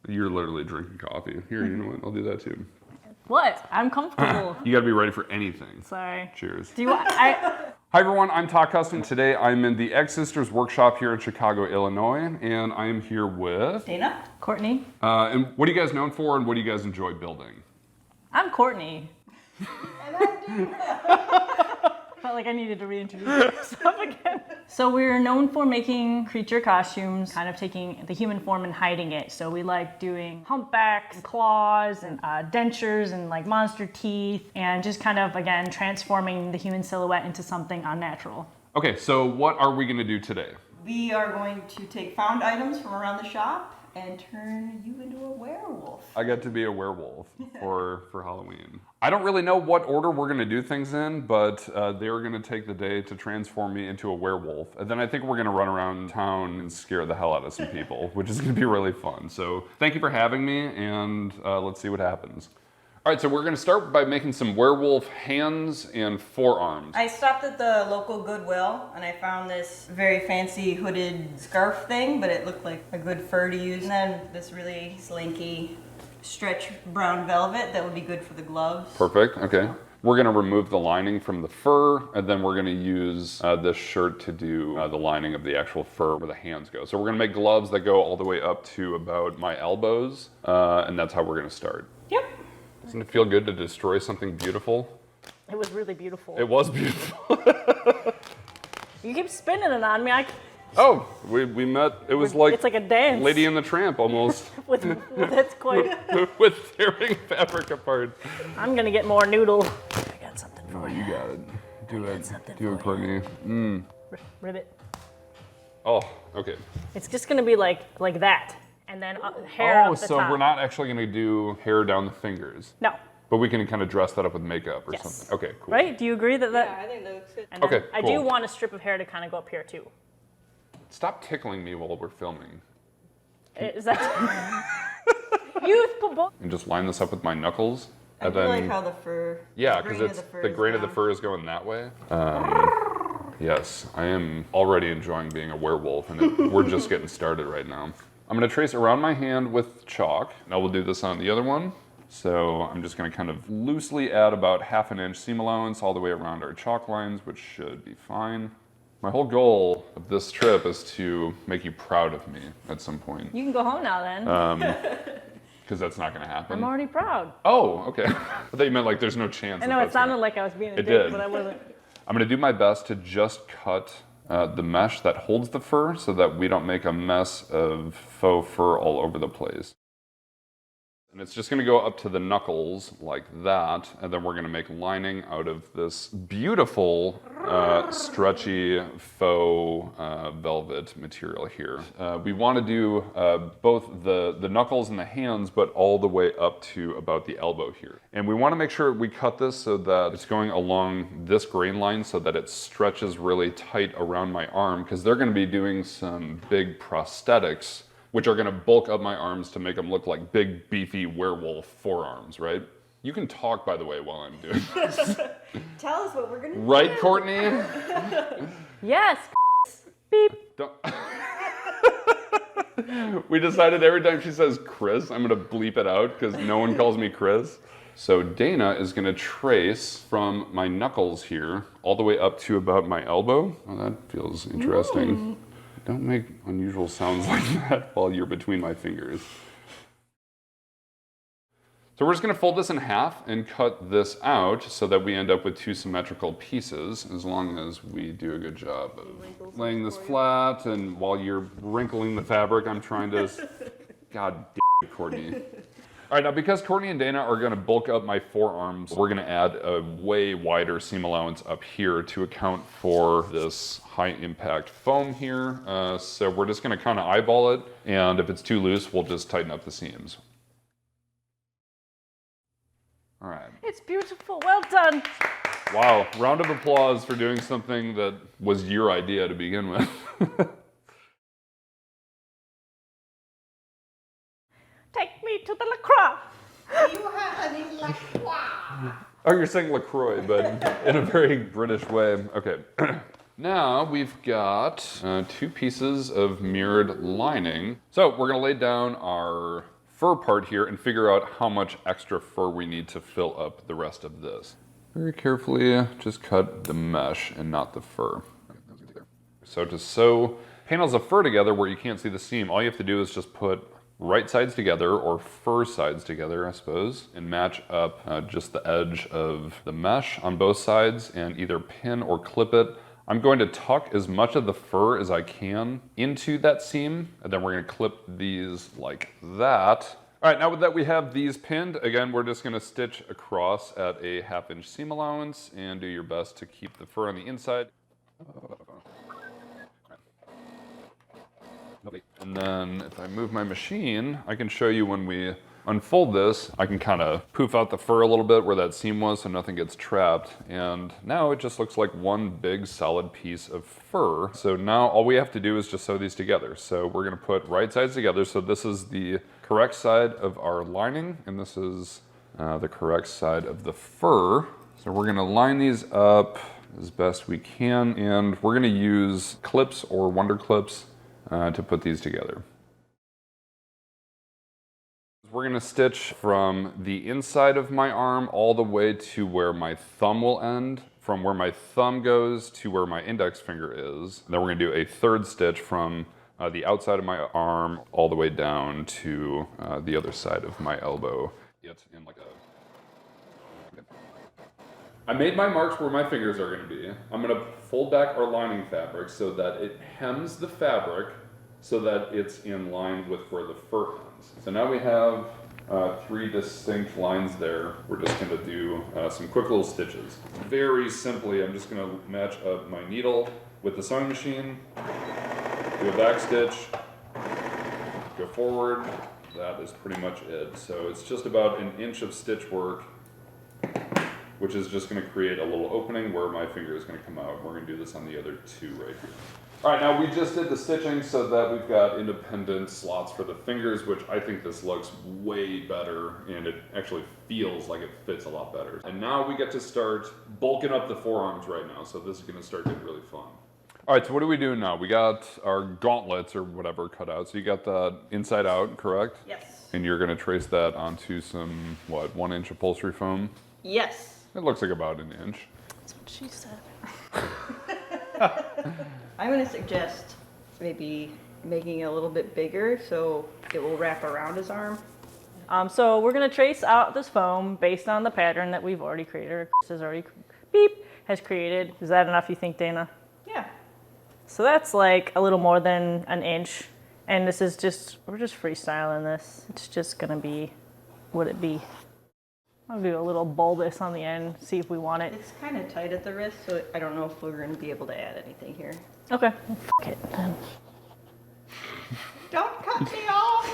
You're literally drinking coffee. Here, you know what? I'll do that too. What? I'm comfortable. You gotta be ready for anything. Sorry. Cheers. Do you want, Hi everyone, I'm Tock Custom. Today I'm in the Egg Sisters workshop here in Chicago, Illinois, and I am here with Dana. Courtney. And what are you guys known for, and what do you guys enjoy building? I'm Courtney. And I'm Dana. Felt like I needed to reintroduce myself again. So we're known for making creature costumes, kind of taking the human form and hiding it. So we like doing humpbacks, claws, and dentures, and like monster teeth, and just kind of, again, transforming the human silhouette into something unnatural. Okay, so what are we gonna do today? We are going to take found items from around the shop and turn you into a werewolf. I got to be a werewolf for Halloween. I don't really know what order we're gonna do things in, but they're gonna take the day to transform me into a werewolf. And then I think we're gonna run around town and scare the hell out of some people, which is gonna be really fun. So thank you for having me, and let's see what happens. All right, so we're gonna start by making some werewolf hands and forearms. I stopped at the local Goodwill and I found this very fancy hooded scarf thing, but it looked like a good fur to use. And then this really slinky stretch brown velvet that would be good for the gloves. Perfect, okay. We're gonna remove the lining from the fur, and then we're gonna use this shirt to do the lining of the actual fur where the hands go. So we're gonna make gloves that go all the way up to about my elbows, and that's how we're gonna start. Yep. Doesn't it feel good to destroy something beautiful? It was really beautiful. It was beautiful. You keep spinning it on me. Oh, we met, it was like, it's like a dance. Lady and the Tramp almost. That's quite. With tearing fabric apart. I'm gonna get more noodle. I got something for you. You got it. Do it, Courtney. Mm. Ribbit. Oh, okay. It's just gonna be like that. And then hair Oh, up the so top. we're not actually gonna do hair down the fingers. No. But we can kind of dress that up with makeup or Yes. something. Okay, cool. Right? Do you agree that that? Yeah, I think that looks good. And then Okay, I cool. do want a strip of hair to kind of go up here too. Stop tickling me while we're filming. Is that? Youthful. And just line this up with my knuckles. I And do then, like how the fur. yeah, the because grain it's of the fur the is grain of the down. fur is going that way. Yes, I am already enjoying being a werewolf, and we're just getting started right now. I'm gonna trace around my hand with chalk. Now we'll do this on the other one. So I'm just gonna kind of loosely add about 1/2 inch seam allowance all the way around our chalk lines, which should be fine. My whole goal of this trip is to make you proud of me at some point. You can go home now then. Because that's not gonna happen. I'm already proud. Oh, okay. I thought you meant like there's no chance. I know it sounded like I was being a It dick, did. but I wasn't. I'm gonna do my best to just cut the mesh that holds the fur so that we don't make a mess of faux fur all over the place. And it's just gonna go up to the knuckles like that, and then we're gonna make lining out of this beautiful, stretchy faux velvet material here. We wanna do both the knuckles and the hands, but all the way up to about the elbow here. And we wanna make sure we cut this so that it's going along this grain line so that it stretches really tight around my arm, because they're gonna be doing some big prosthetics which are gonna bulk up my arms to make them look like big, beefy werewolf forearms, right? You can talk, by the way, while I'm doing this. Tell us what we're gonna do. Right, Courtney? Yes. Beep. Don't- We decided every time she says Chris, I'm gonna bleep it out because no one calls me Chris. So Dana is gonna trace from my knuckles here all the way up to about my elbow. Oh, that feels interesting. Don't make unusual sounds like that while you're between my fingers. So we're just gonna fold this in half and cut this out so that we end up with 2 symmetrical pieces, as long as we do a good job of laying this flat, and while you're wrinkling the fabric, I'm trying to, God damn it, Courtney. All right, now because Courtney and Dana are gonna bulk up my forearms, we're gonna add a way wider seam allowance up here to account for this high impact foam here. So we're just gonna kind of eyeball it, and if it's too loose, we'll just tighten up the seams. All right. It's beautiful. Well done. Wow, round of applause for doing something that was your idea to begin with. Take me to the LaCroix. You have any LaCroix. Oh, you're saying LaCroix, but in a very British way. Okay. Now we've got 2 pieces of mirrored lining. So we're gonna lay down our fur part here and figure out how much extra fur we need to fill up the rest of this. Very carefully, just cut the mesh and not the fur. So to sew panels of fur together where you can't see the seam, all you have to do is just put right sides together, or fur sides together, I suppose, and match up just the edge of the mesh on both sides and either pin or clip it. I'm going to tuck as much of the fur as I can into that seam, and then we're going to clip these like that. All right, now that we have these pinned, again, we're just going to stitch across at a 1/2 inch seam allowance and do your best to keep the fur on the inside. And then if I move my machine, I can show you when we unfold this, I can kind of poof out the fur a little bit where that seam was so nothing gets trapped. And now it just looks like one big solid piece of fur. So now all we have to do is just sew these together. So we're going to put right sides together. So this is the correct side of our lining, and this is the correct side of the fur. So we're going to line these up as best we can, and we're going to use clips or wonder clips to put these together. We're going to stitch from the inside of my arm all the way to where my thumb will end, from where my thumb goes to where my index finger is. And then we're going to do a third stitch from the outside of my arm all the way down to the other side of my elbow. It's in like a... I made my marks where my fingers are going to be. I'm going to fold back our lining fabric so that it hems the fabric so that it's in line with where the fur ends. So now we have 3 distinct lines there. We're just going to do some quick little stitches. Very simply, I'm just going to match up my needle with the sewing machine, do a back stitch, go forward. That is pretty much it. So it's just about 1 inch of stitch work, which is just going to create a little opening where my finger is going to come out. We're going to do this on the other 2 right here. All right, now we just did the stitching so that we've got independent slots for the fingers, which I think this looks way better, and it actually feels like it fits a lot better. And now we get to start bulking up the forearms right now, so this is going to start getting really fun. All right, so what are we doing now? We got our gauntlets or whatever cut out. So you got that inside out, correct? Yes. And you're going to trace that onto some, what, 1 inch upholstery foam? Yes. It looks like about 1 inch. That's what she said. I'm going to suggest maybe making it a little bit bigger so it will wrap around his arm. So we're going to trace out this foam based on the pattern that we've already created, or Chris has already has created. Is that enough, you think, Dana? Yeah. So that's like a little more than 1 inch. And this is just, we're just freestyling this. It's just going to be what it be. I'll do a little bulbous on the end, see if we want it. It's kind of tight at the wrist, so I don't know if we're going to be able to add anything here. Okay. F it then. Don't cut me off!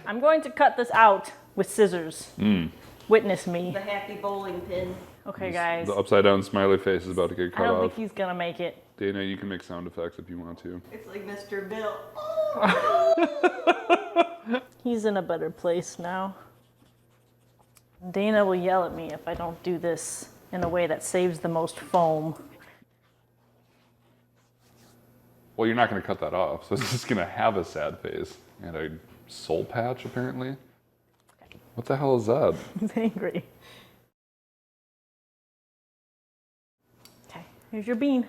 I'm going to cut this out with scissors. Witness me. The happy bowling pin. Okay, guys. The upside down smiley face is about to get I cut don't off. think he's gonna make it. Dana, you can make sound effects if you want to. It's like Mr. Bill. He's in a better place now. Dana will yell at me if I don't do this in a way that saves the most foam. Well, you're not going to cut that off, so it's just going to have a sad face and a soul patch, apparently. What the hell is that? He's angry. Okay, here's your bean.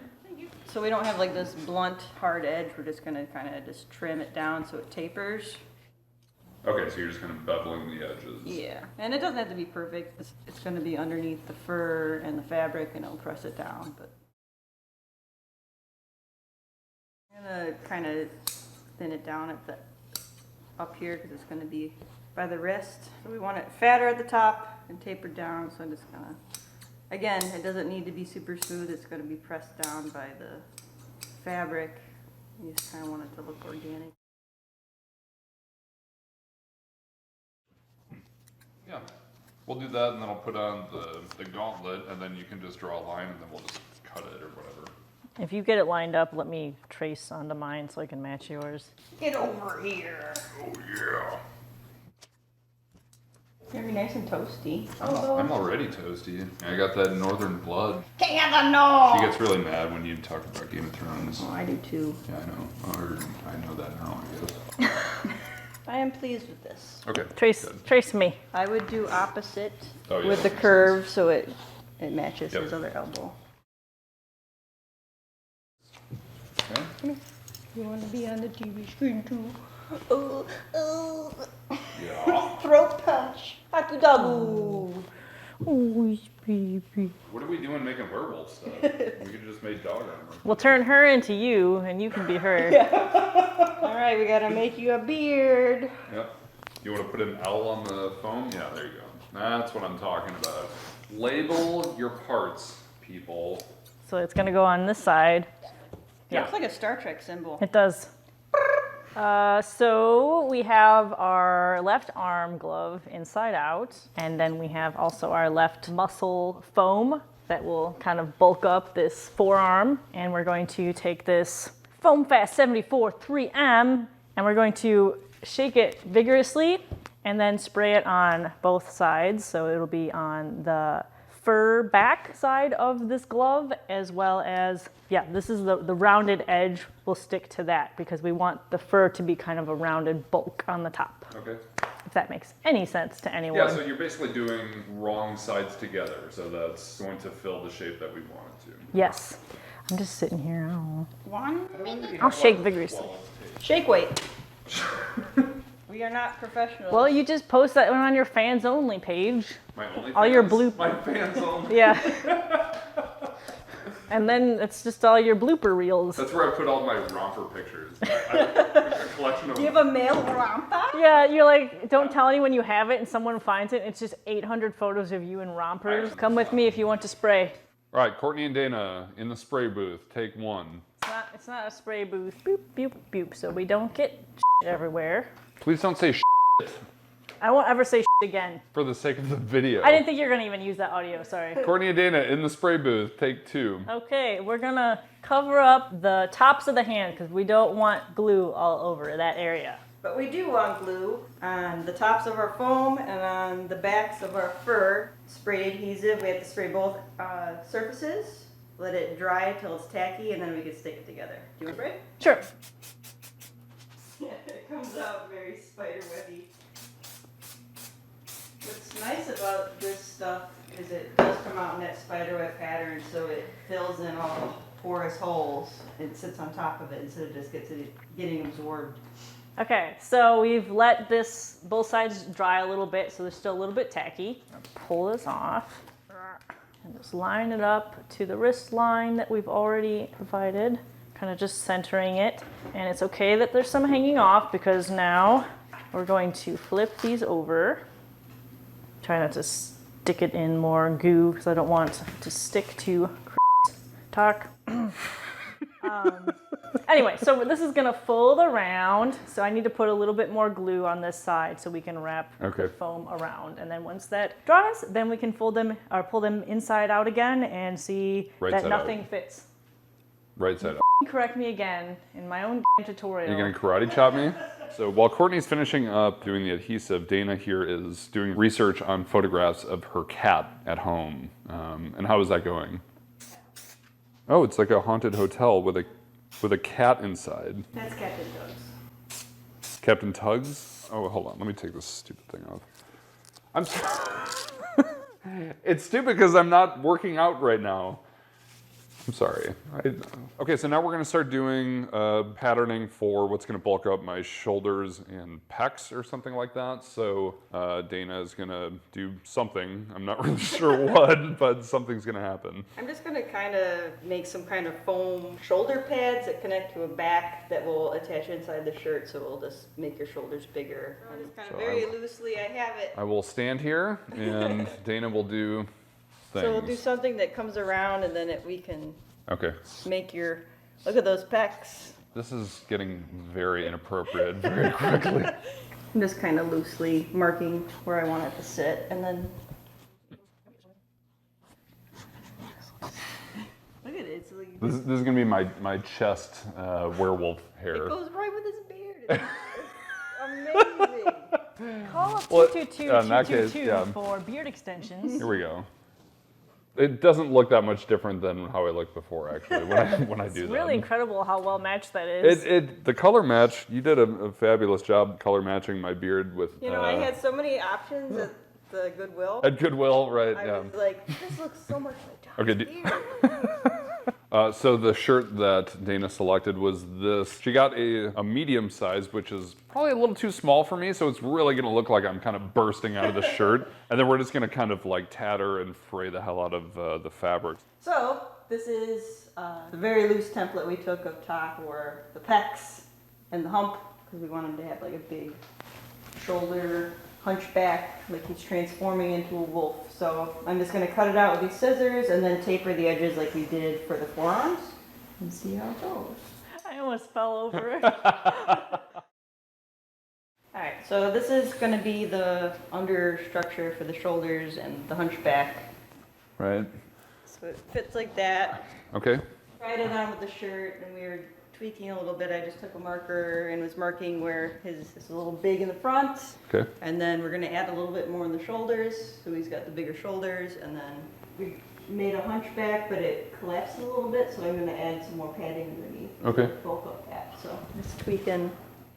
So we don't have like this blunt, hard edge. We're just going to kind of just trim it down so it tapers. Okay, so you're just kind of beveling the edges. Yeah, and it doesn't have to be perfect. It's going to be underneath the fur and the fabric, and it'll press it down. But I'm going to kind of thin it down at the up here because it's going to be by the wrist. So we want it fatter at the top and tapered down. So I'm just going to, again, it doesn't need to be super smooth. It's going to be pressed down by the fabric. You just kind of want it to look organic. Yeah, we'll do that, and then I'll put on the gauntlet, and then you can just draw a line, and then we'll just cut it or whatever. If you get it lined up, let me trace onto mine so I can match yours. Get over here. Oh, yeah. Very nice and toasty. I'm already toasty. I got that northern blood. King of the North! She gets really mad when you talk about Game of Thrones. Oh, I do too. Yeah, I know. Or I know that now, I guess. I am pleased with this. Okay. Trace me. I would do opposite Oh, yeah, with the that makes curve so it matches Yep. his other elbow. Okay. You want to be on the TV screen too? Oh, Yeah. throat punch. Haku dagu. Oh, baby. What are we doing making werewolf stuff? We could have just made dog armor. We'll turn her into you, and you can be her. All right, we gotta make you a beard. Yep. You want to put an L on the foam? Yeah, there you go. That's what I'm talking about. Label your parts, people. So it's gonna go on this side. Yeah. Looks like a Star Trek symbol. It does. So we have our left arm glove inside out, and then we have also our left muscle foam that will kind of bulk up this forearm. And we're going to take this Foam Fast 74 3M, and we're going to shake it vigorously and then spray it on both sides. So it'll be on the fur back side of this glove, as well as, yeah, this is the rounded edge will stick to that because we want the fur to be kind of a rounded bulk on the top. Okay. If that makes any sense to anyone. Yeah, so you're basically doing wrong sides together, so that's going to fill the shape that we want it to. Yes. I'm just sitting here. I don't know. 1 minute. I'll shake vigorously. Shake weight. We are not professionals. Well, you just post that one on your fans only page. My only All your fans? bloop- My fans only. Yeah. And then it's just all your blooper reels. That's where I put all my romper pictures. A collection of Do you have a male romper? Yeah, you're like, don't tell anyone you have it, and someone finds it. It's just 800 photos of you in rompers. Come with me if you want to spray. All right, Courtney and Dana in the spray booth. Take one. It's not a spray booth. Boop, boop, boop. So we don't get everywhere. Please don't say I won't ever say again. for the sake of the video. I didn't think you were gonna even use that audio. Sorry. Courtney and Dana in the spray booth. Take two. Okay, we're gonna cover up the tops of the hand because we don't want glue all over that area. But we do want glue on the tops of our foam and on the backs of our fur. Spray adhesive. We have to spray both surfaces. Let it dry till it's tacky, and then we can stick it together. Do you want to spray? Sure. Yeah, it comes out very spider webby. What's nice about this stuff is it does come out in that spider web pattern, so it fills in all the porous holes and sits on top of it instead of just getting absorbed. Okay, so we've let both sides dry a little bit, so they're still a little bit tacky. Pull this off and just line it up to the wrist line that we've already provided, kind of just centering it. And it's okay that there's some hanging off because now we're going to flip these over. Try not to stick it in more goo because I don't want to stick to Tock. Anyway, so this is gonna fold around. So I need to put a little bit more glue on this side so we can wrap the foam around. And then once that dries, then we can fold them or pull them inside out again and see that nothing fits. Right side up. Correct me again in my own tutorial. You're gonna karate chop me? So while Courtney's finishing up doing the adhesive, Dana here is doing research on photographs of her cat at home. And how is that going? Oh, it's like a haunted hotel with a cat inside. That's Captain Doug's. Captain Tugs? Oh, hold on. Let me take this stupid thing off. I'm sorry. It's stupid because I'm not working out right now. I'm sorry. Okay, so now we're gonna start doing patterning for what's gonna bulk up my shoulders and pecs or something like that. So Dana is gonna do something. I'm not really sure what, but something's gonna happen. I'm just going to kind of make some kind of foam shoulder pads that connect to a back that will attach inside the shirt, so it'll just make your shoulders bigger. Just kind of very loosely, I have it. I will stand here and Dana will do things. So we'll do something that comes around and then we can Okay. make your, look at those pecs. This is getting very inappropriate very quickly. I'm just kind of loosely marking where I want it to sit, and then look at it. It's like, This is gonna be my chest werewolf hair. it goes right with his beard. It's amazing. Call up Well, 222 in that case, 222 yeah. for beard extensions. Here we go. It doesn't look that much different than how I looked before, actually, when I do that. It's really incredible how well matched that is. The color match, you did a fabulous job color matching my beard with... You know, I had so many options at the Goodwill. At Goodwill, right, I yeah. was like, this looks so much like Tock's Okay, beard. so the shirt that Dana selected was this. She got a medium size, which is probably a little too small for me, so it's really gonna look like I'm kind of bursting out of the shirt. And then we're just gonna kind of like tatter and fray the hell out of the fabric. So, this is the very loose template we took of Tock, were the pecs and the hump, because we want him to have like a big shoulder hunchback, like he's transforming into a wolf. So I'm just going to cut it out with these scissors and then taper the edges like we did for the forearms and see how it goes. I almost fell over. Alright, so this is going to be the under structure for the shoulders and the hunchback. Right. So it fits like that. Okay. Tried it on with the shirt and we were tweaking a little bit. I just took a marker and was marking where his is a little big in the front. Okay. And then we're gonna add a little bit more in the shoulders. So he's got the bigger shoulders, and then we made a hunchback, but it collapsed a little bit, so I'm gonna add some more padding underneath. Okay. To bulk up that. So just tweaking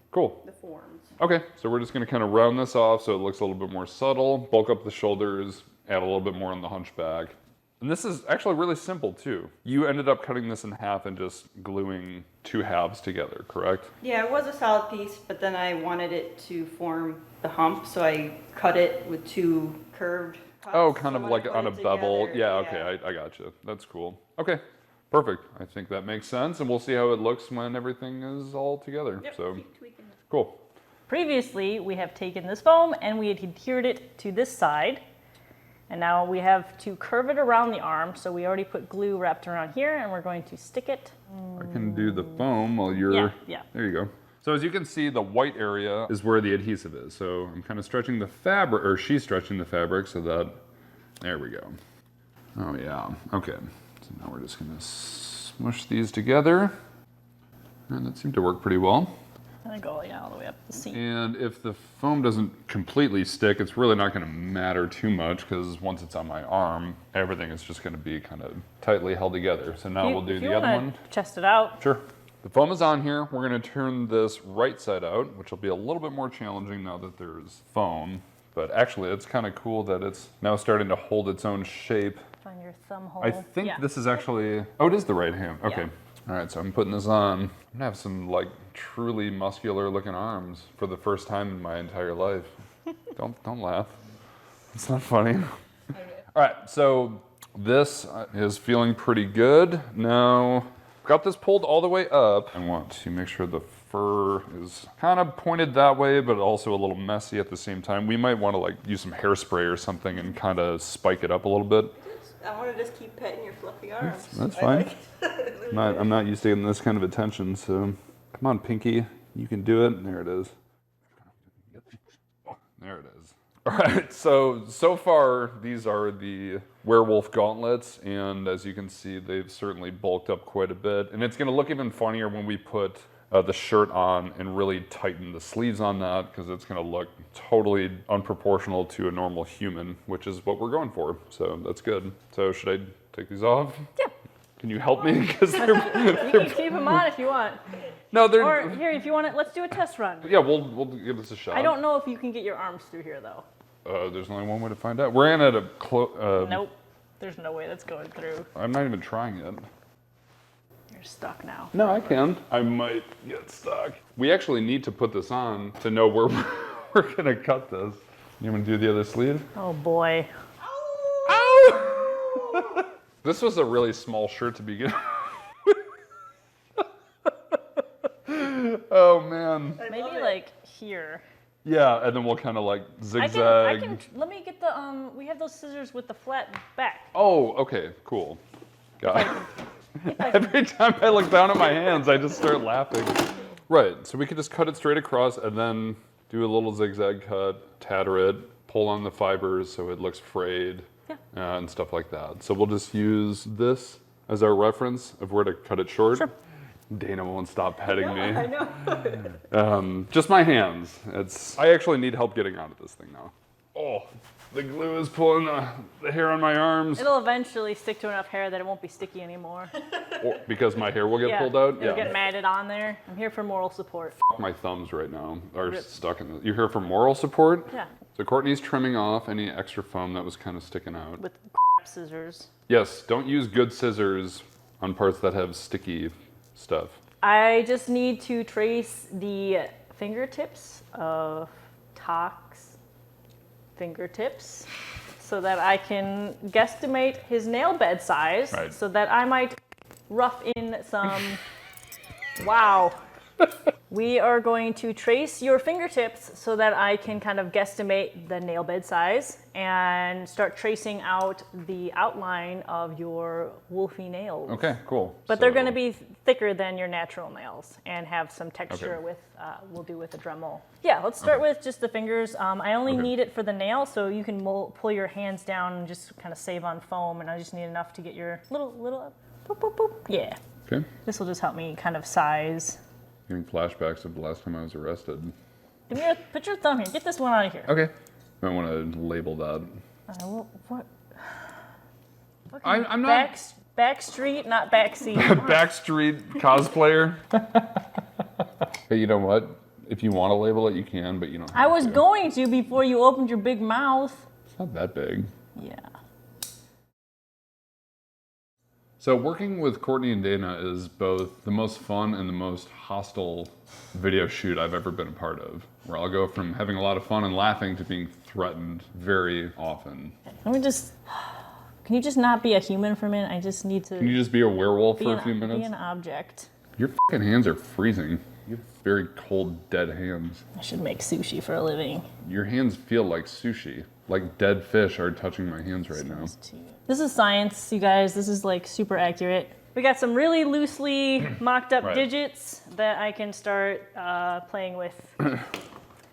Cool. the forms. Okay, so we're just gonna kind of round this off so it looks a little bit more subtle, bulk up the shoulders, add a little bit more on the hunchback. And this is actually really simple too. You ended up cutting this in half and just gluing two halves together, correct? Yeah, it was a solid piece, but then I wanted it to form the hump, so I cut it with two curved cuts. Oh, kind So of when like I put on a it bevel. together, Yeah, okay, I got you. That's cool. Okay, perfect. I think that makes sense, and we'll see how it looks when everything is all together. Yep, So, keep tweaking it. cool. Previously, we have taken this foam and we adhered it to this side. And now we have to curve it around the arm. So we already put glue wrapped around here and we're going to stick it. I can do the foam while you're... Yeah. There you go. So as you can see, the white area is where the adhesive is. So I'm kind of stretching the fabric, or she's stretching the fabric so that... There we go. Oh yeah, okay. So now we're just gonna smush these together. And that seemed to work pretty well. And go all the way up the seam. And if the foam doesn't completely stick, it's really not going to matter too much because once it's on my arm, everything is just going to be kind of tightly held together. So now we'll do the other one. Test it out. Sure. The foam is on here. We're going to turn this right side out, which will be a little bit more challenging now that there's foam. But actually, it's kind of cool that it's now starting to hold its own shape. Find your thumb hole. I think this is actually... Oh, it is the right hand. Okay. Yeah. All right, so I'm putting this on. I'm gonna have some like truly muscular looking arms for the first time in my entire life. Don't laugh. It's not funny. All right, so this is feeling pretty good. Now, got this pulled all the way up. I want to make sure the fur is kind of pointed that way, but also a little messy at the same time. We might want to like use some hairspray or something and kind of spike it up a little bit. I want to just keep petting your fluffy arms. That's fine. I'm not used to getting this kind of attention, so come on, Pinky, you can do it. There it is. There it is. All right, so far these are the werewolf gauntlets, and as you can see, they've certainly bulked up quite a bit. And it's going to look even funnier when we put the shirt on and really tighten the sleeves on that, because it's going to look totally unproportional to a normal human, which is what we're going for. So that's good. So should I take these off? Yeah. Can you help me? Because You can keep them on if you want. no, they're. Or here, if you want it, let's do a test run. Yeah, we'll give this a shot. I don't know if you can get your arms through here though. There's only one way to find out. We're in at a Nope. There's no way that's going through. I'm not even trying it. You're stuck now. No, I can. I might get stuck. We actually need to put this on to know where we're gonna cut this. You want to do the other sleeve? Oh boy. Ow! This was a really small shirt to begin with. Oh man. Maybe like here. Yeah, and then we'll kind of like zigzag. I can. Let me get the. We have those scissors with the flat back. Oh, okay, cool. Got it. Every time I look down at my hands, I just start laughing. Right, so we can just cut it straight across and then do a little zigzag cut, tatter it, pull on the fibers so it looks frayed, and stuff like that. So we'll just use this as our reference of where to cut it short. Sure. Dana won't stop petting me. I know. Just my hands. I actually need help getting out of this thing now. Oh, the glue is pulling the hair on my arms. It'll eventually stick to enough hair that it won't be sticky anymore. Or because my hair will get Yeah, pulled out? it'll get matted on there. I'm here for moral support. My thumbs right now are stuck in the... You're here for moral support? Yeah. So Courtney's trimming off any extra foam that was kind of sticking out. With scissors. Yes, don't use good scissors on parts that have sticky stuff. I just need to trace the fingertips of Tock's fingertips so that I can guesstimate his nail bed size, Right. so that I might rough in some... Wow. We are going to trace your fingertips so that I can kind of guesstimate the nail bed size and start tracing out the outline of your wolfy nails. Okay, cool. But they're going to be thicker than your natural nails and have some texture Okay. with, we'll do with a Dremel. Yeah, let's start with just the fingers. I only need it for the nail, so you can pull your hands down and just kind of save on foam, and I just need enough to get your little, boop, boop, boop. Yeah. Okay. This will just help me kind of size. Getting flashbacks of the last time I was arrested. Put your thumb here. Get this one out of here. Okay. I want to label that. What? I'm not... Back street, not backseat. Backstreet cosplayer. Hey, you know what? If you want to label it, you can, but you don't have I was to. going to before you opened your big mouth. It's not that big. Yeah. So working with Courtney and Dana is both the most fun and the most hostile video shoot I've ever been a part of, where I'll go from having a lot of fun and laughing to being threatened very often. Let me just... Can you just not be a human for a minute? I just need to Can you just be a werewolf for a few be minutes? an object. Your fucking hands are freezing. You have very cold, dead hands. I should make sushi for a living. Your hands feel like sushi. Like dead fish are touching my hands right now. This is science, you guys. This is like super accurate. We got some really loosely mocked up Right. digits that I can start playing with.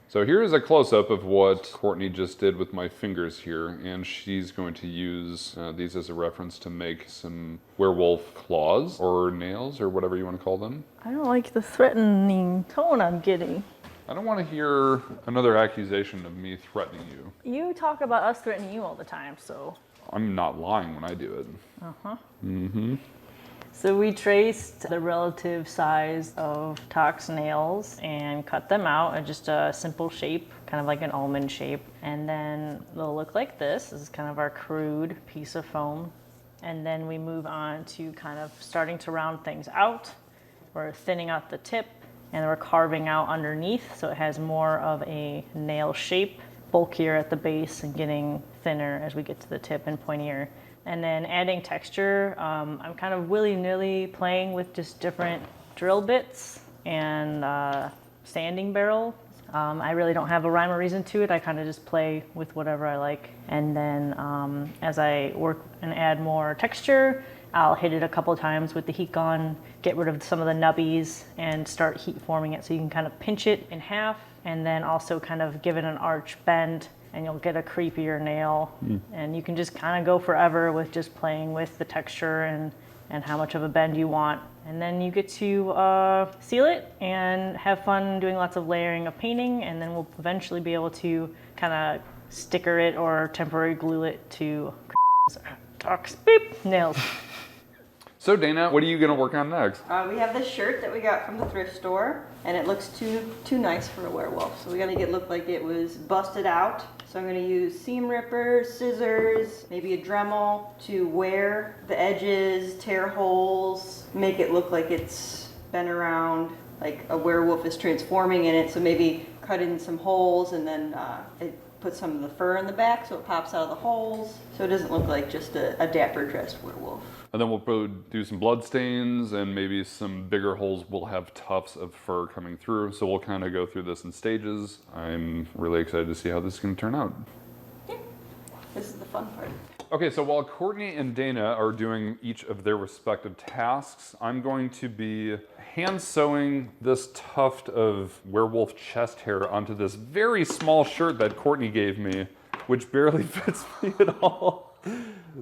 So here is a close-up of what Courtney just did with my fingers here, and she's going to use these as a reference to make some werewolf claws, or nails, or whatever you want to call them. I don't like the threatening tone I'm getting. I don't want to hear another accusation of me threatening you. You talk about us threatening you all the time, so... I'm not lying when I do it. Uh-huh. Mm-hmm. So we traced the relative size of Tock's nails and cut them out at just a simple shape, kind of like an almond shape. And then they'll look like this. This is kind of our crude piece of foam. And then we move on to kind of starting to round things out. We're thinning out the tip and we're carving out underneath so it has more of a nail shape, bulkier at the base and getting thinner as we get to the tip and pointier. And then adding texture, I'm kind of willy-nilly playing with just different drill bits and sanding barrel. I really don't have a rhyme or reason to it. I kind of just play with whatever I like. And then as I work and add more texture, I'll hit it a couple times with the heat gun, get rid of some of the nubbies and start heat forming it so you can kind of pinch it in half and then also kind of give it an arch bend and you'll get a creepier nail. And you can just kind of go forever with just playing with the texture and how much of a bend you want. And then you get to seal it and have fun doing lots of layering of painting, and then we'll eventually be able to kind of sticker it or temporary glue it to Tock's beep nails. So Dana, what are you gonna work on next? We have this shirt that we got from the thrift store, and it looks too nice for a werewolf. So we gotta look like it was busted out. So I'm gonna use seam rippers, scissors, maybe a Dremel to wear the edges, tear holes, make it look like it's been around, like a werewolf is transforming in it. So maybe cut in some holes and then put some of the fur in the back so it pops out of the holes. So it doesn't look like just a dapper dressed werewolf. And then we'll probably do some blood stains and maybe some bigger holes will have tufts of fur coming through. So we'll kind of go through this in stages. I'm really excited to see how this is going to turn out. Yeah, this is the fun part. Okay, so while Courtney and Dana are doing each of their respective tasks, I'm going to be hand sewing this tuft of werewolf chest hair onto this very small shirt that Courtney gave me, which barely fits me at all.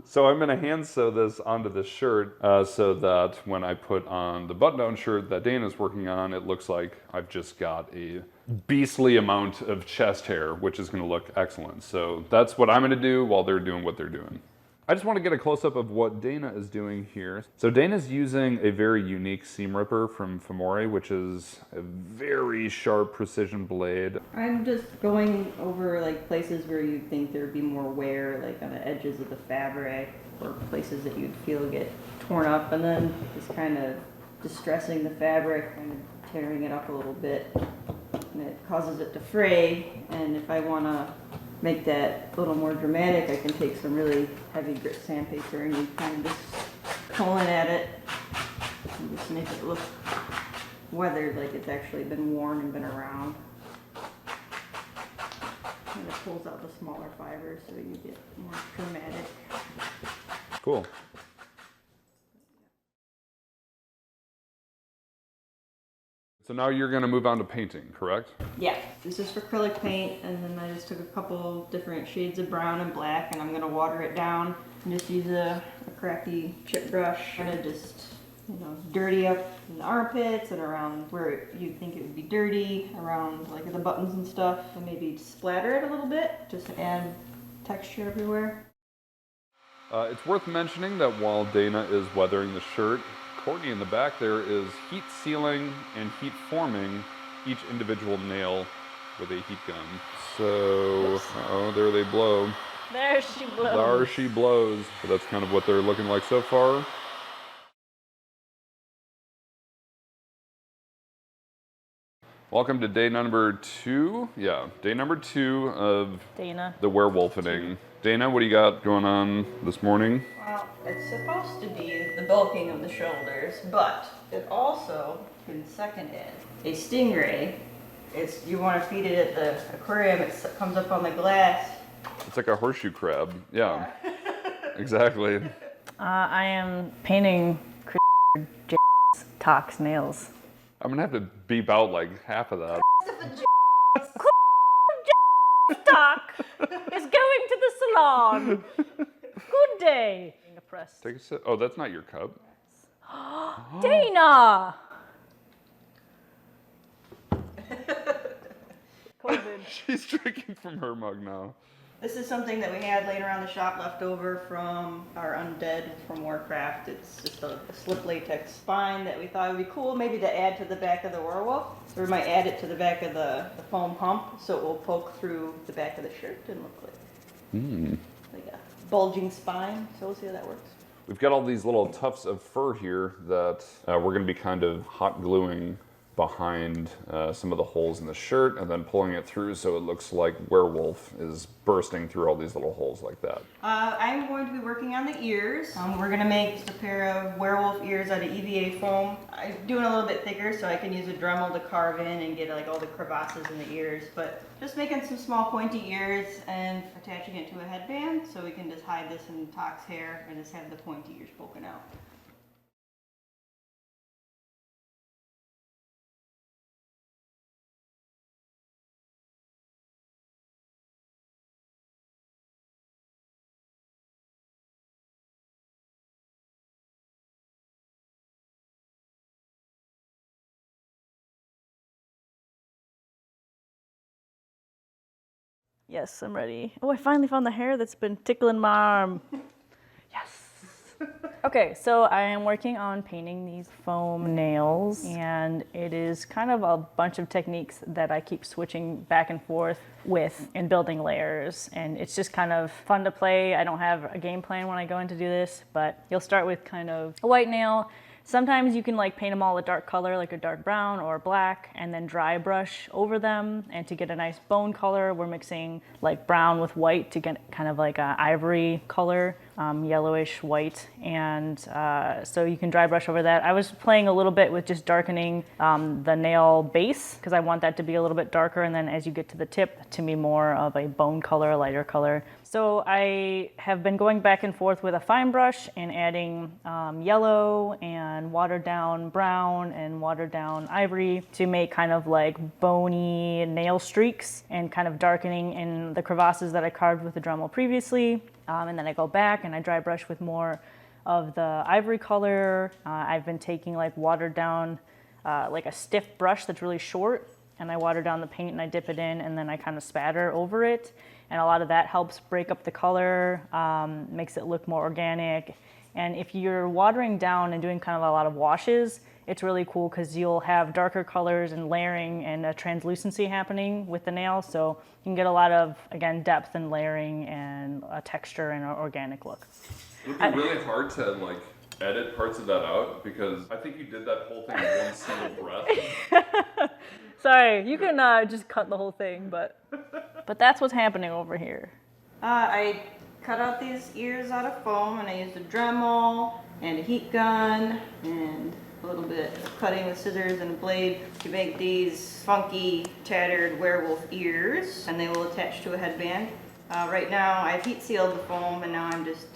So I'm gonna hand sew this onto this shirt so that when I put on the button-down shirt that Dana's working on, it looks like I've just got a beastly amount of chest hair, which is gonna look excellent. So that's what I'm gonna do while they're doing what they're doing. I just want to get a close-up of what Dana is doing here. So Dana's using a very unique seam ripper from Famore, which is a very sharp precision blade. I'm just going over like places where you think there'd be more wear, like on the edges of the fabric, or places that you'd feel get torn up, and then just kind of distressing the fabric, kind of tearing it up a little bit, and it causes it to fray. And if I want to make that a little more dramatic, I can take some really heavy grit sandpaper and you kind of just pulling at it and just make it look weathered, like it's actually been worn and been around. Kind of pulls out the smaller fibers so you get more dramatic. Cool. So now you're going to move on to painting, correct? Yeah, this is for acrylic paint, and then I just took a couple different shades of brown and black, and I'm going to water it down and just use a crappy chip brush. I'm going to just, dirty up in the armpits and around where you'd think it would be dirty, around like the buttons and stuff, and maybe splatter it a little bit, just to add texture everywhere. It's worth mentioning that while Dana is weathering the shirt, Courtney in the back there is heat sealing and heat forming each individual nail with a heat gun. So, there they blow. There she blows. There she blows. So that's kind of what they're looking like so far. Welcome to day number 2. Yeah, day number 2 of Dana. the werewolfening. Dana, what do you got going on this morning? Well, it's supposed to be the bulking of the shoulders, but it also can second in a stingray. You want to feed it at the aquarium, it comes up on the glass. It's like a horseshoe crab. Yeah. Exactly. I am painting Tock's nails. I'm gonna have to beep out like half of that. Tock is going to the salon. Good day. Being oppressed. Take a sip. Oh, that's not your cup. Dana! COVID. She's drinking from her mug now. This is something that we had laying around the shop left over from our undead from Warcraft. It's just a slip latex spine that we thought would be cool maybe to add to the back of the werewolf. Or we might add it to the back of the foam hump so it will poke through the back of the shirt and look like a bulging spine. So we'll see how that works. We've got all these little tufts of fur here that we're gonna be kind of hot gluing behind some of the holes in the shirt and then pulling it through so it looks like Werewolf is bursting through all these little holes like that. I'm going to be working on the ears. We're going to make just a pair of werewolf ears out of EVA foam. I'm doing a little bit thicker so I can use a Dremel to carve in and get like all the crevasses in the ears, but just making some small pointy ears and attaching it to a headband so we can just hide this in Tock's hair and just have the pointy ears poking out. Yes, I'm ready. Oh, I finally found the hair that's been tickling my arm. Yes. Okay, so I am working on painting these foam nails, and it is kind of a bunch of techniques that I keep switching back and forth with and building layers, and it's just kind of fun to play. I don't have a game plan when I go in to do this, but you'll start with kind of a white nail. Sometimes you can like paint them all a dark color, like a dark brown or black, and then dry brush over them. And to get a nice bone color, we're mixing like brown with white to get kind of like an ivory color, yellowish white. And so you can dry brush over that. I was playing a little bit with just darkening the nail base because I want that to be a little bit darker. And then as you get to the tip, to be more of a bone color, a lighter color. So I have been going back and forth with a fine brush and adding yellow and watered down brown and watered down ivory to make kind of like bony nail streaks and kind of darkening in the crevasses that I carved with the Dremel previously. And then I go back and I dry brush with more of the ivory color. I've been taking like watered down, like a stiff brush that's really short, and I water down the paint and I dip it in, and then I kind of spatter over it. And a lot of that helps break up the color, makes it look more organic. And if you're watering down and doing kind of a lot of washes, it's really cool because you'll have darker colors and layering and a translucency happening with the nail. So you can get a lot of, again, depth and layering and a texture and an organic look. It would be really hard to like edit parts of that out because I think you did that whole thing in one single breath. Sorry, you can just cut the whole thing, but that's what's happening over here. I cut out these ears out of foam, and I used a Dremel and a heat gun and a little bit of cutting with scissors and a blade to make these funky, tattered werewolf ears, and they will attach to a headband. Right now I've heat sealed the foam, and now I'm just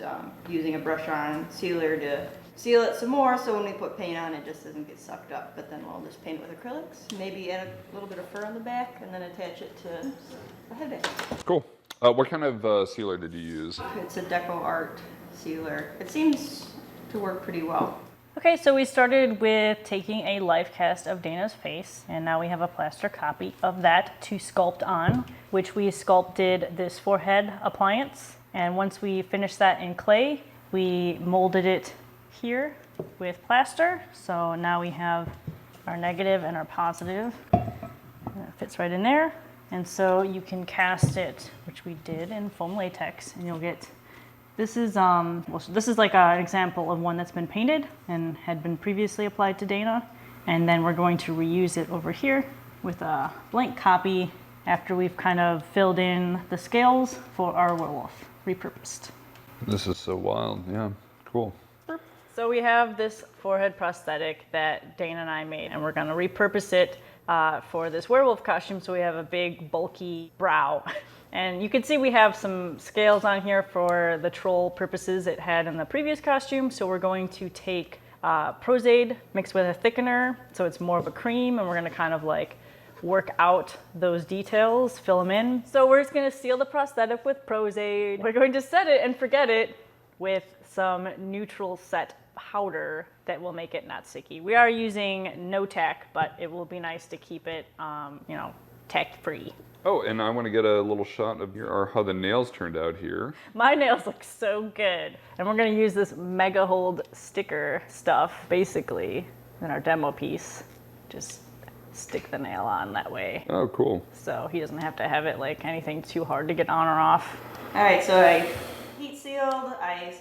using a brush-on sealer to seal it some more so when we put paint on it just doesn't get sucked up. But then we'll just paint it with acrylics, maybe add a little bit of fur on the back, and then attach it to the headband. Cool. What kind of sealer did you use? It's a Deco Art sealer. It seems to work pretty well. Okay, so we started with taking a life cast of Dana's face, and now we have a plaster copy of that to sculpt on, which we sculpted this forehead appliance. And once we finished that in clay, we molded it here with plaster. So now we have our negative and our positive. And it fits right in there. And so you can cast it, which we did in foam latex, and you'll get, this is like an example of one that's been painted and had been previously applied to Dana. And then we're going to reuse it over here with a blank copy after we've kind of filled in the scales for our werewolf, repurposed. This is so wild. Yeah, cool. So we have this forehead prosthetic that Dana and I made, and we're gonna repurpose it for this werewolf costume, so we have a big, bulky brow. And you can see we have some scales on here for the troll purposes it had in the previous costume, so we're going to take Prozaid mixed with a thickener, so it's more of a cream, and we're gonna kind of like work out those details, fill them in. So we're just gonna seal the prosthetic with Prozaid. We're going to set it and forget it with some neutral set powder that will make it not sticky. We are using no tack, but it will be nice to keep it, tack free. Oh, and I want to get a little shot of how the nails turned out here. My nails look so good. And we're gonna use this Mega Hold sticker stuff, basically, in our demo piece. Just stick the nail on that way. Oh, cool. So he doesn't have to have it like anything too hard to get on or off. All right, so I heat sealed. I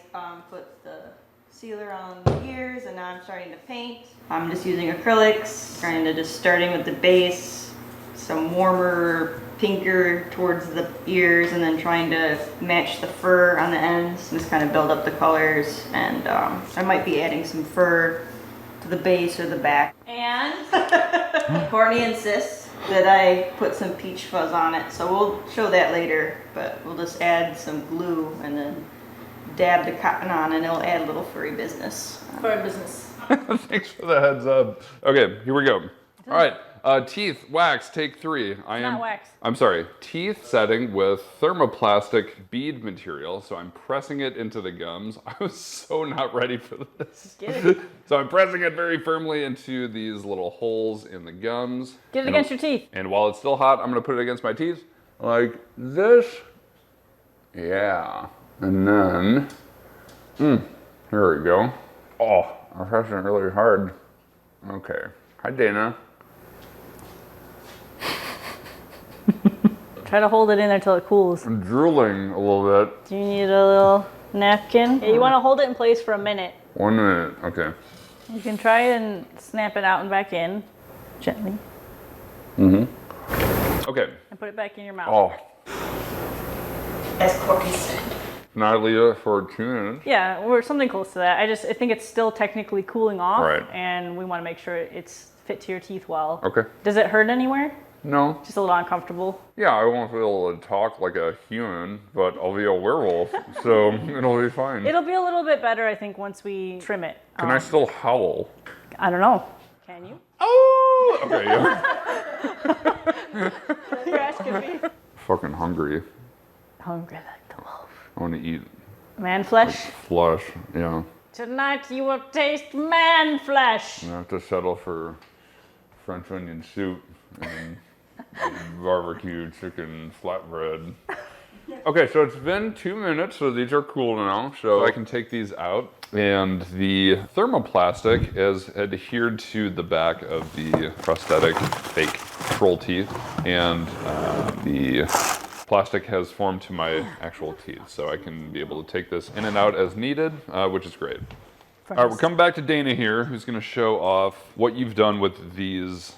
put the sealer on the ears, and now I'm starting to paint. I'm just using acrylics, starting with the base, some warmer, pinker towards the ears, and then trying to match the fur on the ends. Just kind of build up the colors, and I might be adding some fur to the base or the back. And Courtney insists that I put some peach fuzz on it, so we'll show that later, but we'll just add some glue and then dab the cotton on, and it'll add a little furry business. Furry business. Thanks for the heads up. Okay, here we go. All right, teeth, wax, take 3. Not wax. I'm sorry, teeth setting with thermoplastic bead material. So I'm pressing it into the gums. I was so not ready for this. Get it. So I'm pressing it very firmly into these little holes in the gums. Get it against your teeth. And while it's still hot, I'm gonna put it against my teeth like this. Yeah. And then, here we go. Oh, I'm pressing it really hard. Okay. Hi, Dana. Try to hold it in there till it cools. I'm drooling a little bit. Do you need a little napkin? Yeah, you want to hold it in place for a minute. 1 minute, okay. You can try and snap it out and back in, gently. Okay. And put it back in your mouth. Oh, As Corky said. now leave it for 2 minutes. Yeah, or something close to that. I think it's still technically cooling off, Right. and we want to make sure it's fit to your teeth well. Okay. Does it hurt anywhere? No. Just a little uncomfortable? Yeah, I won't be able to talk like a human, but I'll be a werewolf, so it'll be fine. It'll be a little bit better, I think, once we trim it. Can I still howl? I don't know. Can you? Oh! Okay, yeah. You're asking me. Fucking hungry. Hungry like the wolf. I want to eat Man flesh. flesh. Yeah. Tonight you will taste man flesh. I have to settle for French onion soup and barbecue chicken flatbread. Okay, so it's been 2 minutes, so these are cool now. So I can take these out. And the thermoplastic is adhered to the back of the prosthetic fake troll teeth. And the plastic has formed to my actual teeth. So I can be able to take this in and out as needed, which is great. All right, we're coming back to Dana here, who's gonna show off what you've done with these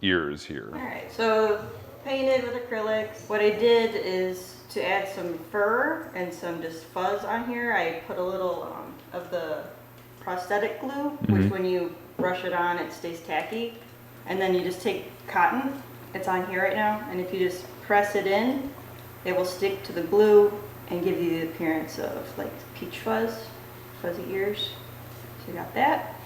ears here. All right, so painted with acrylics. What I did is to add some fur and some just fuzz on here, I put a little of the prosthetic glue, which when you brush it on, it stays tacky. And then you just take cotton, it's on here right now, and if you just press it in, it will stick to the glue and give you the appearance of like peach fuzz, fuzzy ears. So you got that.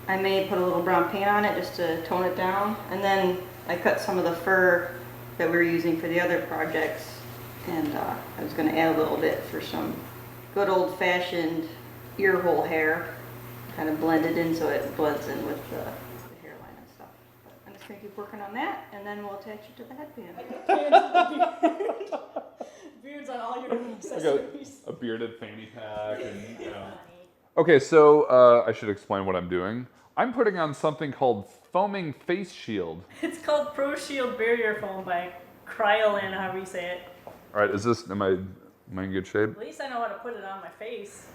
I may put a little brown paint on it just to tone it down. And then I cut some of the fur that we were using for the other projects. And I was going to add a little bit for some good old-fashioned ear hole hair. Kind of blend it in so it blends in with the hairline and stuff. But I'm just going to keep working on that, and then we'll attach it to the headband. Beards on all your I got accessories. a bearded fanny pack. And, yeah. Okay, so I should explain what I'm doing. I'm putting on something called foaming face shield. It's called Pro Shield Barrier Foam by Cryolin, however you say it. All right, am I in good shape? At least I know how to put it on my face.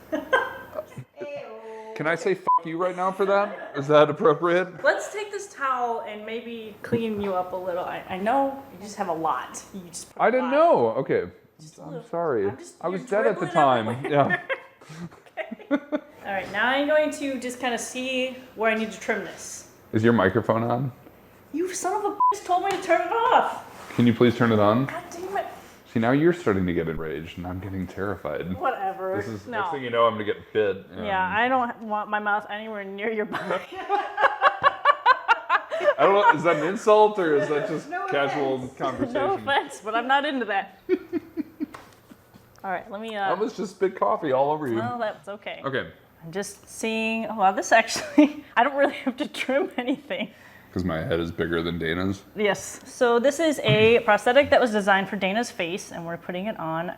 Can I say fuck you right now for that? Is that appropriate? Let's take this towel and maybe clean you up a little. I know you just have a lot. You just put I a didn't lot. know. Okay, a I'm little. sorry. I was dead at the dribbling time. everywhere. Yeah. All right, now I'm going to just kind of see where I need to trim this. Is your microphone on? You son of a bitch told me to turn it off. Can you please turn it on? God damn it. See, now you're starting to get enraged, and I'm getting terrified. Whatever. This is no. next thing you know, I'm gonna get bit. and- Yeah, I don't want my mouth anywhere near your body. I don't know. Is that an insult or is that just casual conversation? No offense, but I'm not into that. All right, let me. I almost just spit coffee all over you. Well, that's okay. Okay. I'm just seeing. Well, this actually, I don't really have to trim anything. Because my head is bigger than Dana's. Yes. So this is a prosthetic that was designed for Dana's face, and we're putting it on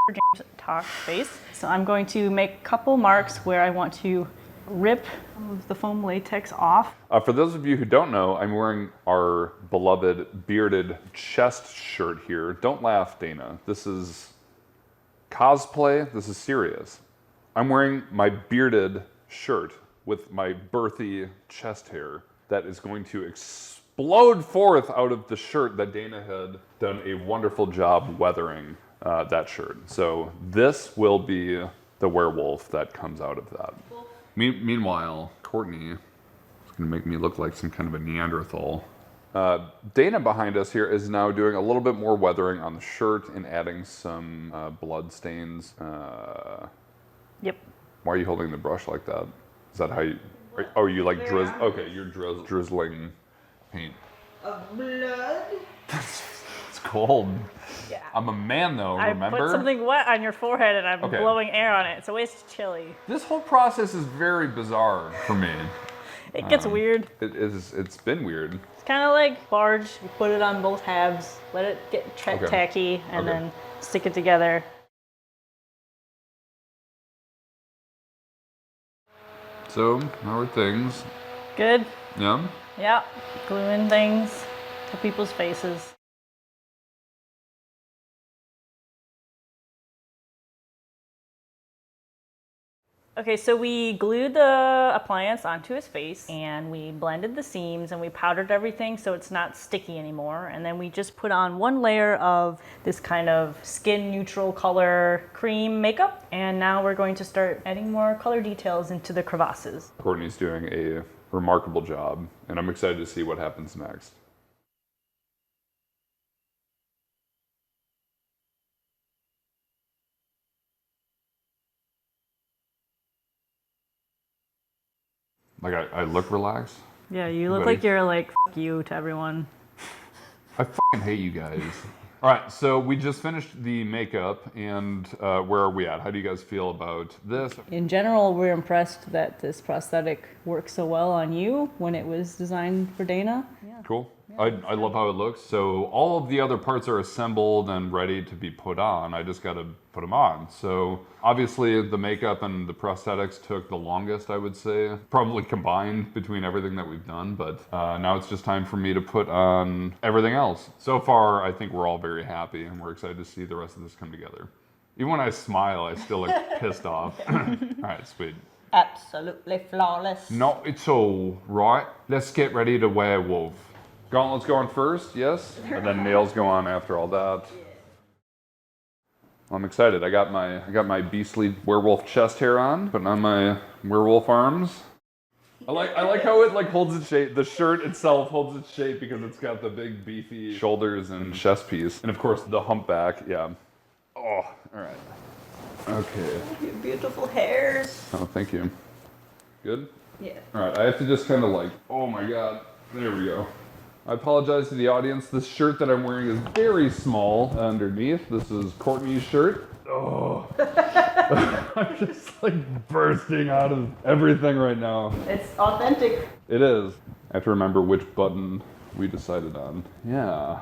James Tock's face. So I'm going to make a couple marks where I want to rip some of the foam latex off. For those of you who don't know, I'm wearing our beloved bearded chest shirt here. Don't laugh, Dana. This is cosplay. This is serious. I'm wearing my bearded shirt with my birthy chest hair that is going to explode forth out of the shirt that Dana had done a wonderful job weathering that shirt. So this will be the werewolf that comes out of that. Meanwhile, Courtney is going to make me look like some kind of a Neanderthal. Dana behind us here is now doing a little bit more weathering on the shirt and adding some blood stains. Yep. Why are you holding the brush like that? Is that how you... Oh, you like drizzle? Okay, you're drizzling paint. Of blood? It's cold. Yeah. I'm a man though, remember? I put something wet on your forehead and I'm Okay. blowing air on it, so it's chilly. This whole process is very bizarre for me. It gets weird. It's been weird. It's kind of like barge. You put it on both halves, let it get Okay. tacky, and Okay. then stick it together. So, how are things? Good. Yeah? Yeah. Gluing things to people's faces. Okay, so we glued the appliance onto his face and we blended the seams and we powdered everything so it's not sticky anymore. And then we just put on one layer of this kind of skin neutral color cream makeup. And now we're going to start adding more color details into the crevasses. Courtney's doing a remarkable job, and I'm excited to see what happens next. Like, I look relaxed. Yeah, you look Buddy. like you're like, F you to everyone. I fucking hate you guys. All right, so we just finished the makeup, and where are we at? How do you guys feel about this? In general, we're impressed that this prosthetic works so well on you when it was designed for Dana. Yeah. Cool. I love how it looks. So all of the other parts are assembled and ready to be put on. I just got to put them on. So obviously the makeup and the prosthetics took the longest, I would say, probably combined between everything that we've done. But now it's just time for me to put on everything else. So far, I think we're all very happy and we're excited to see the rest of this come together. Even when I smile, I still look pissed off. All right, sweet. Absolutely flawless. Not at all, right? Let's get ready to werewolf. Gauntlets go on first, yes? And then nails go on after all that. I'm excited. I got my beastly werewolf chest hair on, putting on my werewolf arms. I like how it like holds its shape. The shirt itself holds its shape because it's got the big beefy shoulders and chest piece. And of course the humpback, yeah. Oh, all right. Okay. Your beautiful hairs. Oh, thank you. Good? Yeah. All right, I have to just kind of like, oh my God. There we go. I apologize to the audience. This shirt that I'm wearing is very small underneath. This is Courtney's shirt. Oh, I'm just like bursting out of everything right now. It's authentic. It is. I have to remember which button we decided on. Yeah.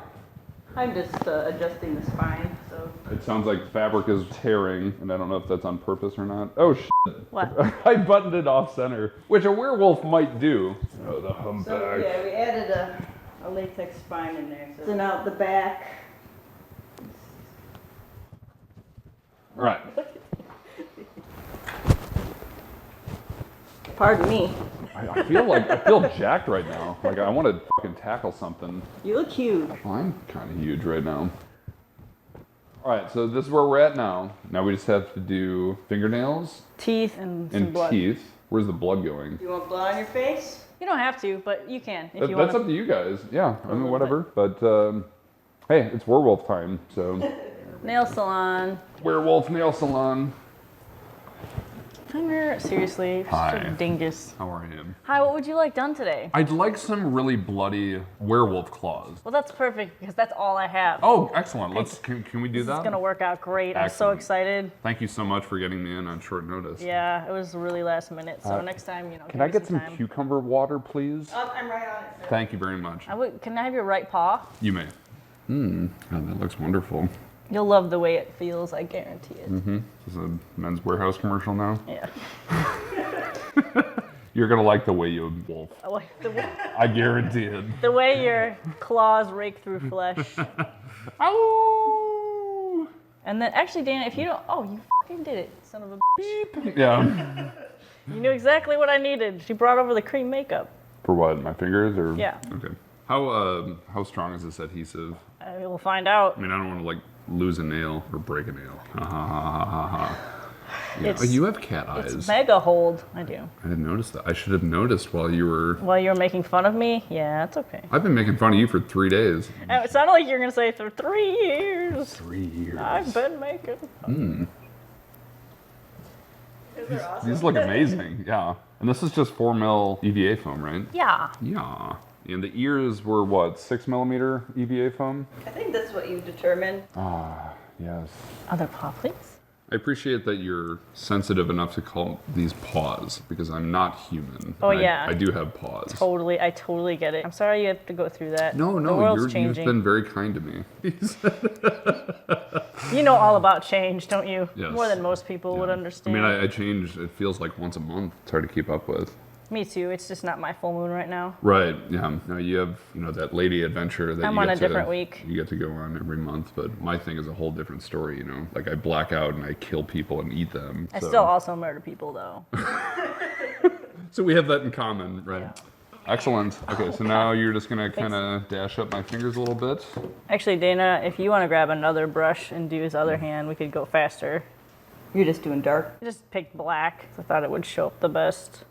I'm just adjusting the spine, so. It sounds like fabric is tearing, and I don't know if that's on purpose or not. Oh, shit. What? I buttoned it off center, which a werewolf might do. Oh, the humpback. So yeah, we added a latex spine in there. So then out the back. All right. Pardon me. I feel jacked right now. Like I want to fucking tackle something. You look huge. Well, I'm kind of huge right now. All right, so this is where we're at now. Now we just have to do fingernails Teeth and some blood. teeth. Where's the blood going? You want blood on your face? You don't have to, but you can if you want. That's up to you guys. Yeah, I mean little whatever. But hey, it's werewolf time, so. Nail salon. Werewolf nail salon. Finger, seriously, Hi. such a dingus. How are you? Hi, what would you like done today? I'd like some really bloody werewolf claws. Well, that's perfect because that's all I have. Oh, excellent. Can we do that? It's gonna work out great. I'm so Excellent. excited. Thank you so much for getting me in on short notice. Yeah, it was really last minute. So next time, Can I give me get some time. cucumber water, please? I'm right on it, sir. Thank you very much. Can I have your right paw? You may. Oh, that looks wonderful. You'll love the way it feels. I guarantee it. This is a Men's Warehouse commercial now. Yeah. You're gonna like the way you wolf. I like the way, I guarantee it. the way your claws rake through flesh. Ow! And then, actually, Dana, if you don't, you fucking did it, son of a bitch. Yeah. You knew exactly what I needed. She brought over the cream makeup. For what? My fingers or? Yeah. Okay. How strong is this adhesive? We'll find out. I mean, I don't want to like lose a nail or break a nail. Ha ha ha ha ha. Yeah. It's- You have cat eyes. It's mega hold. I do. I didn't notice that. I should have noticed while you were. While you were making fun of me? Yeah, it's okay. I've been making fun of you for 3 days. And it sounded like you're going to say for 3 years. 3 years. I've been making fun. Those are awesome. These look amazing. Yeah. And this is just 4 mil EVA foam, right? Yeah. Yeah. And the ears were what, 6 millimeter EVA foam? I think that's what you determined. Ah, yes. Other paw, please. I appreciate that you're sensitive enough to call these paws because I'm not human. Oh, And yeah. I do have paws. I totally get it. I'm sorry you have to go through that. No, The world's you've changing. been very kind to me. You know all about change, don't you? Yes. More than most people would I understand. mean, I change, it feels like once a month. It's hard to keep up with. Me too. It's just not my full moon right now. Right, yeah. Now you have, that lady adventure that I'm you on get a different week. You get to go on every month, but my thing is a whole different story, Like I black out and I kill people and eat them. I so. still also murder people though. So we have that in common, right? Yeah. Excellent. Okay, so now you're just gonna kind of dash up my fingers a little bit. Actually, Dana, if you want to grab another brush and do his other hand, we could go faster. You're just doing dark. I just picked black. I thought it would show up the best.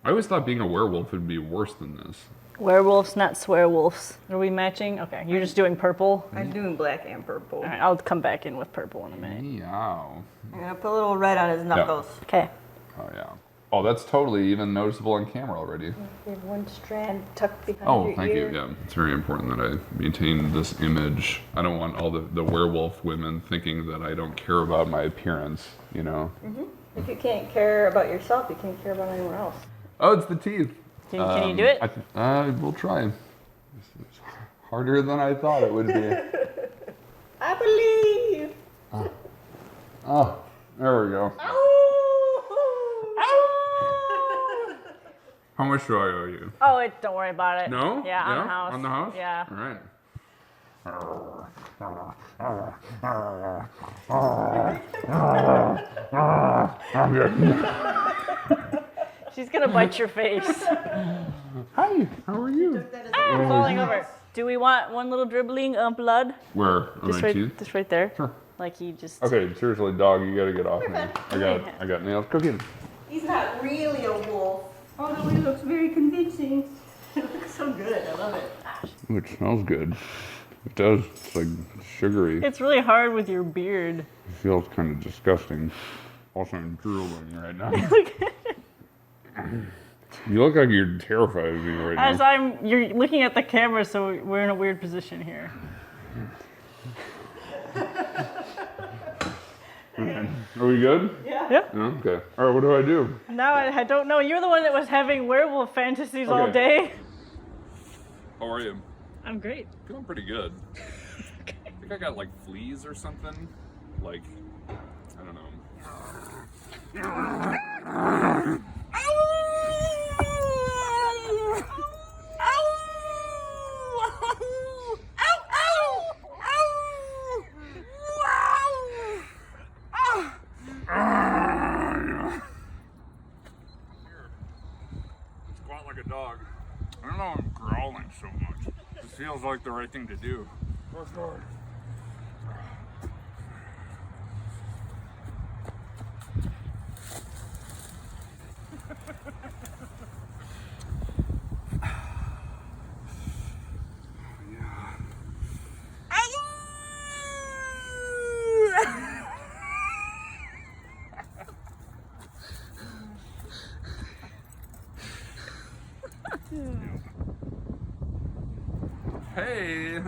I always thought being a werewolf would be worse than this. Werewolves, not swearwolves. Are we matching? Okay, you're just doing purple. I'm doing black and purple. All right, I'll come back in with purple in a minute. Meow. I'm gonna put a little red on his knuckles. Okay. Oh yeah. Oh, that's totally even noticeable on camera already. You have one strand tucked behind Oh, your thank ear. you. Yeah, it's very important that I maintain this image. I don't want all the werewolf women thinking that I don't care about my appearance, you know? If you can't care about yourself, you can't care about anyone else. Oh, it's the teeth. Can you do it? We'll try. It's harder than I thought it would be. I believe. Oh, there we go. How much do I owe you? Oh, don't worry about it. No? Yeah, on the house. On the house? Yeah. All right. She's gonna bite your face. Hi, how are you? I'm falling over. Do we want one little dribbling of blood? Where? On my teeth? Just right there. Sure. Like he just. Okay, seriously, dog, you gotta get off me. I got nails. Go get him. He's not really a wolf. Although he looks very convincing. It looks so good. I love it. Ooh, it smells good. It does. It's like sugary. It It's really hard with your beard. feels kind of disgusting. Also, I'm drooling right now. You look like you're terrified of me right As now. you're looking at the camera, so we're in a weird position here. Are we good? Yeah. Yeah. Yeah, okay. All right, what do I do? Now I don't know. You're the one that was having werewolf fantasies all Okay. day. How are you? I'm great. Feeling pretty good. I think I got like fleas or something. Like, I don't know. Squat like a dog. I don't know, I'm growling so much. It feels like the right thing to do. Hey!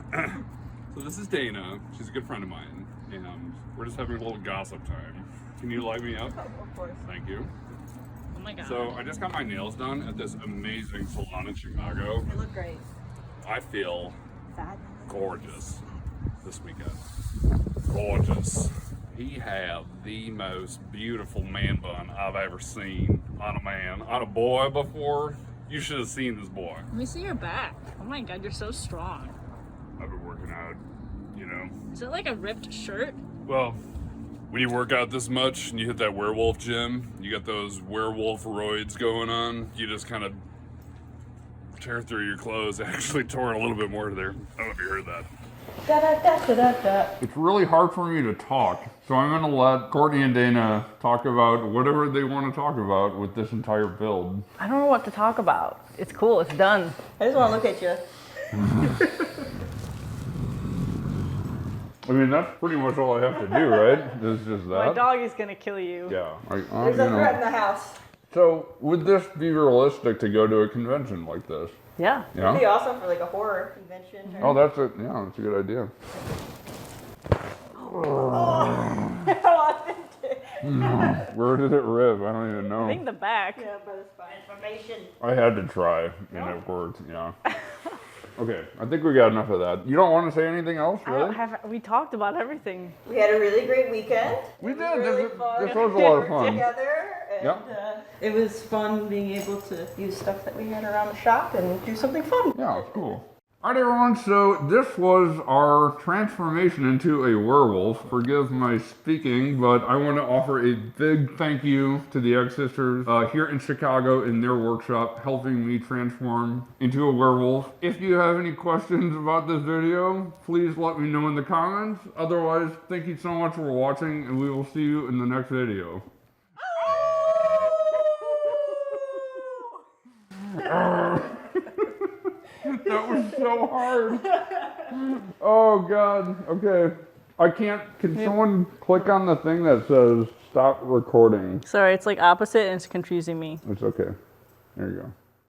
So this is Dana. She's a good friend of mine. And we're just having a little gossip time. Can you light me up? Of course. Thank you. Oh my god. So I just got my nails done at this amazing salon in Chicago. They look great. I feel Fat. gorgeous this weekend. Gorgeous. He had the most beautiful man bun I've ever seen on a man. On a boy before. You should have seen this boy. Let me see your back. Oh my god, you're so strong. I've been working out, you know. Is it like a ripped shirt? Well, when you work out this much and you hit that werewolf gym, you got those werewolf roids going on, you just kind of tear through your clothes. Actually tore a little bit more there. I don't know if you heard that. Da da da da da da. It's really hard for me to talk, so I'm gonna let Courtney and Dana talk about whatever they want to talk about with this entire build. I don't know what to talk about. It's cool. It's done. I just want to look at you. I mean, that's pretty much all I have to do, right? It's just that. My dog is gonna kill you. Yeah. There's a threat in the house. So, would this be realistic to go to a convention like this? Yeah. Yeah. It'd be awesome for like a horror convention. Oh, that's a good idea. How authentic. Where did it rip? I don't even I know. think the back. Yeah, by the spine. Information. I had to try, and it worked. Yeah. Okay, I think we got enough of that. You don't want to say anything else, I don't really? have. We talked about everything. We had a really great weekend. We It did. was really This fun. was a lot of We fun. worked together, and Yep. it was fun being able to use stuff that we had around the shop and do something fun. Yeah, it's cool. Alright everyone, so this was our transformation into a werewolf. Forgive my speaking, but I want to offer a big thank you to the Egg Sisters here in Chicago in their workshop helping me transform into a werewolf. If you have any questions about this video, please let me know in the comments. Otherwise, thank you so much for watching and we will see you in the next video. That was so hard. Oh God. Okay. I can't. Can someone click on the thing that says stop recording? Sorry, it's like opposite and it's confusing me. It's okay. There you go.